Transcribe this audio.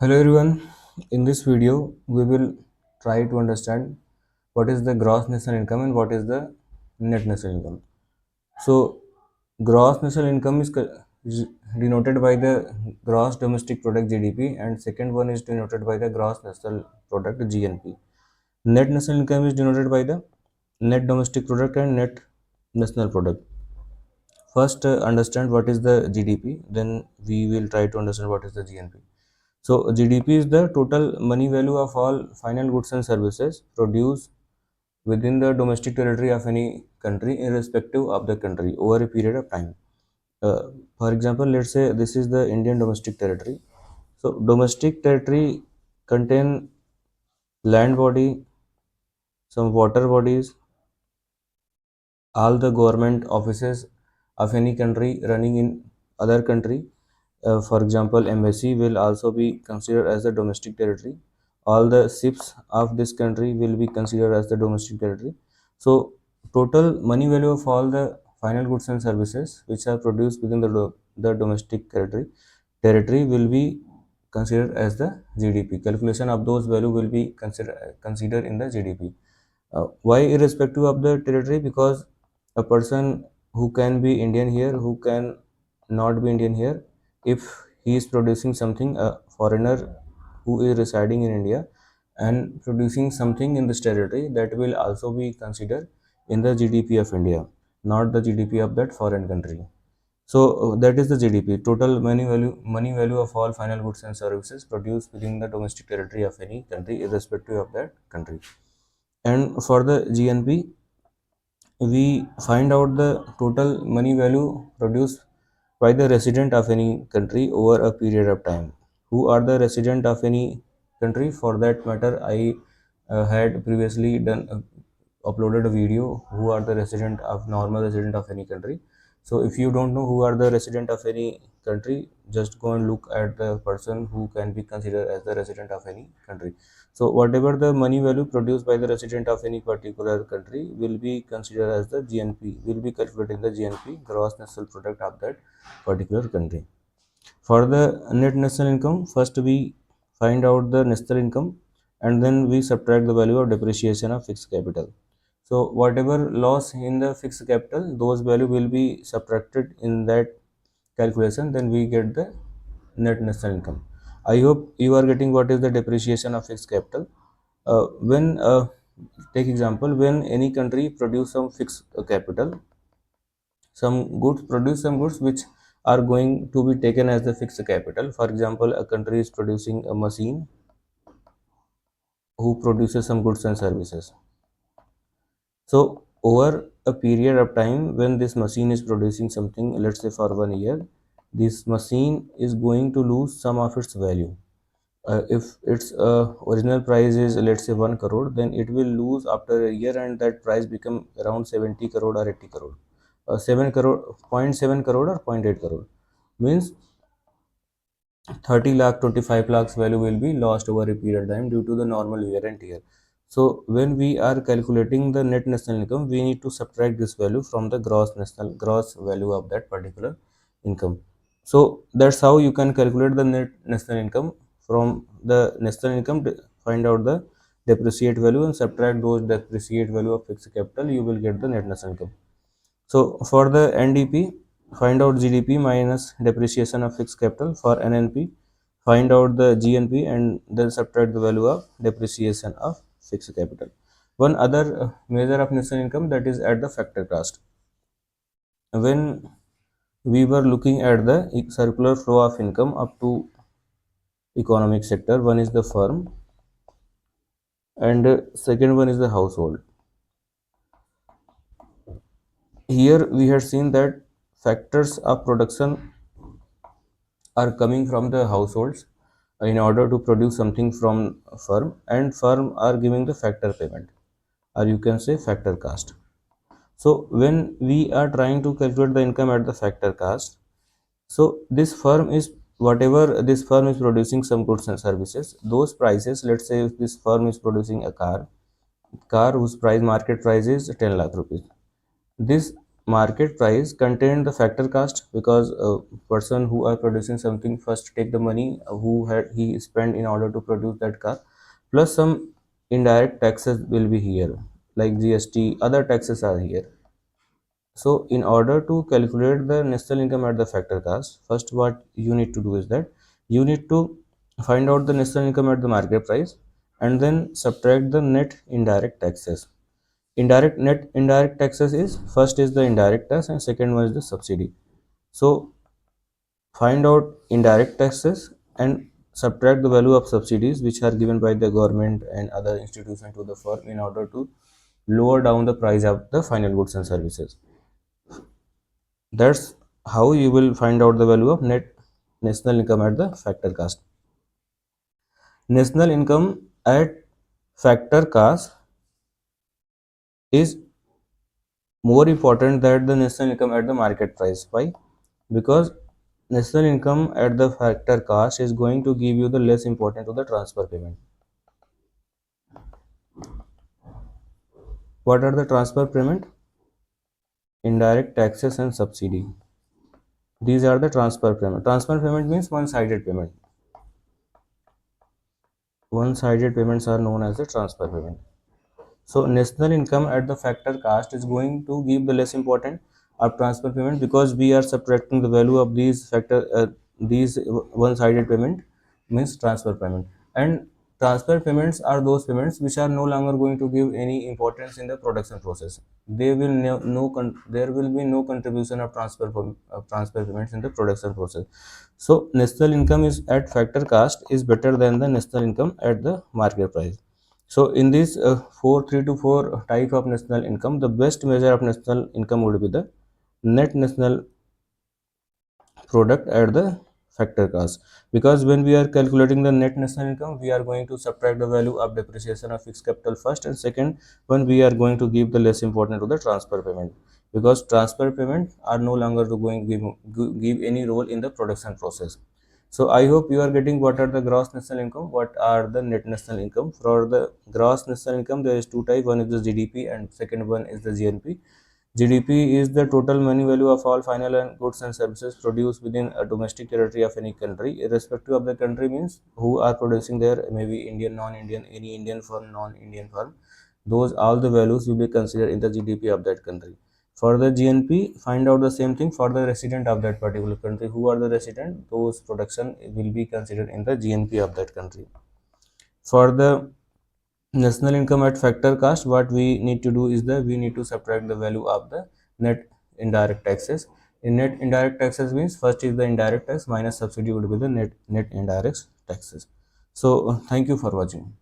Hello everyone. In this video, we will try to understand what is the gross national income and what is the net national income. So, gross national income is denoted by the gross domestic product GDP, and second one is denoted by the gross national product GNP. Net national income is denoted by the net domestic product and net national product. First, understand what is the GDP, then we will try to understand what is the GNP. So GDP is the total money value of all final goods and services produced within the domestic territory of any country irrespective of the country over a period of time. For example, let's say this is the Indian domestic territory. So domestic territory contain land body, some water bodies, all the government offices of any country running in other country. For example, embassy will also be considered as the domestic territory. All the ships of this country will be considered as the domestic territory. So total money value of all the final goods and services which are produced within the domestic territory will be considered as the GDP. Calculation of those value will be considered in the GDP. Why irrespective of the territory? Because a person who can be Indian here, who can not be Indian here, if he is producing something, a foreigner who is residing in India and producing something in this territory, that will also be considered in the GDP of India, not the GDP of that foreign country. So that is the GDP, total money value of all final goods and services produced within the domestic territory of any country irrespective of that country. And for the GNP, we find out the total money value produced by the resident of any country over a period of time. Who are the resident of any country? For that matter, I had previously done uploaded a video who are the resident of normal resident of any country. So if you don't know who are the resident of any country, just go and look at the person who can be considered as the resident of any country. So whatever the money value produced by the resident of any particular country will be considered as the GNP, will be calculated in the GNP, gross national product of that particular country. For the net national income, first we find out the national income and then we subtract the value of depreciation of fixed capital. So whatever loss in the fixed capital, those value will be subtracted in that calculation, then we get the net national income. I hope you are getting what is the depreciation of fixed capital. When take example, when any country produce some fixed capital, some goods produce some goods which are going to be taken as the fixed capital. For example, a country is producing a machine who produces some goods and services. So over a period of time, when this machine is producing something, let's say for 1 year, this machine is going to lose some of its value. If its original price is, let's say, 1 crore, then it will lose after a year and that price become around 70 crore or 80 crore. 7 crore, zero point 0.7 crore or zero point 0.8 crore means 30 lakh, 25 lakhs value will be lost over a period of time due to the normal wear and tear. So when we are calculating the net national income, we need to subtract this value from the gross value of that particular income. So that's how you can calculate the net national income. From the national income, find out the depreciate value and subtract those depreciate value of fixed capital, you will get the net national income. So for the NDP, find out GDP minus depreciation of fixed capital. For NNP, find out the GNP and then subtract the value of depreciation of fixed capital. One other measure of national income, that is at the factor cost. When we were looking at the circular flow of income up to economic sector, one is the firm and second one is the household. Here we had seen that factors of production are coming from the households in order to produce something from firm, and firm are giving the factor payment, or you can say factor cost. So when we are trying to calculate the income at the factor cost, so this firm is, whatever this firm is producing some goods and services, those prices, let's say if this firm is producing a car whose price, market price is 10 lakh rupees, this market price contain the factor cost, because a person who are producing something first take the money who had he spent in order to produce that car, plus some indirect taxes will be here, like GST, other taxes are here. So in order to calculate the national income at the factor cost, first what you need to do is that you need to find out the national income at the market price and then subtract the net indirect taxes. Net indirect taxes is, first is the indirect tax and second one is the subsidy. So find out indirect taxes and subtract the value of subsidies which are given by the government and other institutions to the firm in order to lower down the price of the final goods and services. That's how you will find out the value of net national income at the factor cost. National income at factor cost is more important than the national income at the market price. Why? Because national income at the factor cost is going to give you the less important to the transfer payment. What are the transfer payment? Indirect taxes and subsidy. These are the transfer payment. Transfer payment means one-sided payment. One-sided payments are known as the transfer payment. So national income at the factor cost is going to give the less important of transfer payment, because we are subtracting the value of these one-sided payment means transfer payment. And transfer payments are those payments which are no longer going to give any importance in the production process. There will be no contribution of transfer payments in the production process. So national income is at factor cost is better than the national income at the market price. So in these 3 to 4 type of national income, the best measure of national income would be the net national product at the factor cost, because when we are calculating the net national income, we are going to subtract the value of depreciation of fixed capital first, and second one we are going to give the less important to the transfer payment, because transfer payment are no longer going to give any role in the production process. So I hope you are getting what are the gross national income, what are the net national income. For the gross national income, there is two type. One is the GDP and second one is the GNP. GDP is the total money value of all final and goods and services produced within a domestic territory of any country. Irrespective of the country means who are producing there, maybe Indian, non-Indian, any Indian firm, non-Indian firm. Those all the values will be considered in the GDP of that country. For the GNP, find out the same thing for the resident of that particular country. Who are the resident? Those production will be considered in the GNP of that country. For the national income at factor cost, what we need to do is that we need to subtract the value of the net indirect taxes. In net indirect taxes means first is the indirect tax minus subsidy would be the net indirect taxes. So thank you for watching.